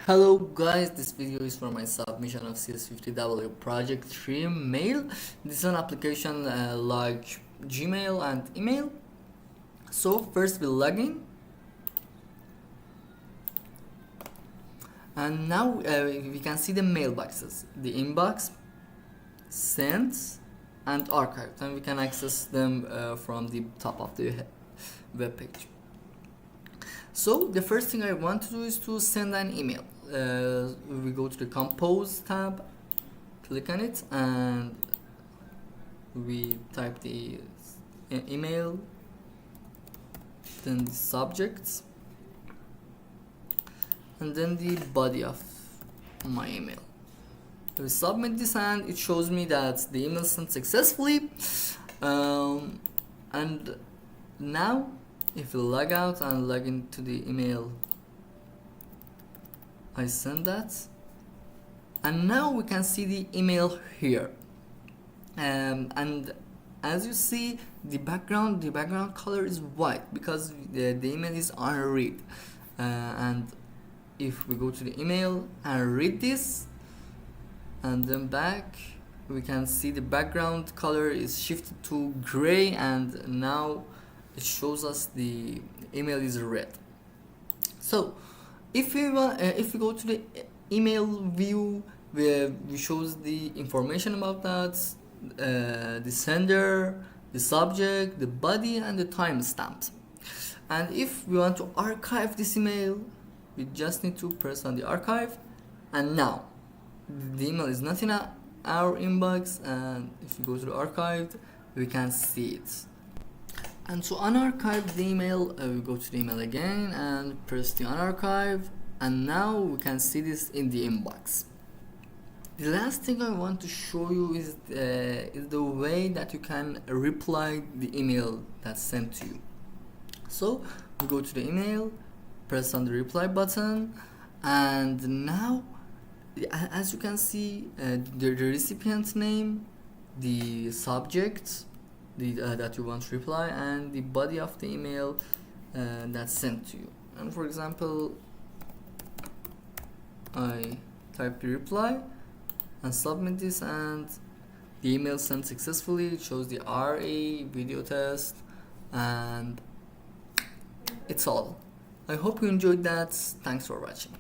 Hello guys, this video is for my submission of CS50W Project 3 mail. This is an application like Gmail and email. So first we log in, and now we can see the mailboxes, the inbox, sent, and archive, and we can access them from the top of the web page. So the first thing I want to do is to send an email. We go to the compose tab, click on it, and we type the email, then the subject, and then the body of my email. We submit this and it shows me that the email sent successfully. And now if we log out and log into the email I sent that, and now we can see the email here, and as you see the background color is white because the email is unread. And if we go to the email and read this and then back, we can see the background color is shifted to gray, and now it shows us the email is red. So if we go to the email view, where we shows the information about that, the sender, the subject, the body, and the timestamp. And if we want to archive this email, we just need to press on the archive, and now the email is not in our inbox, and if we go to the archive we can see it. And to unarchive the email, we go to the email again and press the unarchive, and now we can see this in the inbox. The last thing I want to show you is the way that you can reply the email that's sent to you. So we go to the email, press on the reply button, and now as you can see the recipient name, the subject that you want to reply, and the body of the email that's sent to you. And for example, I type the reply and submit this, and the email sent successfully. It shows the RA video test, and it's all. I hope you enjoyed that. Thanks for watching.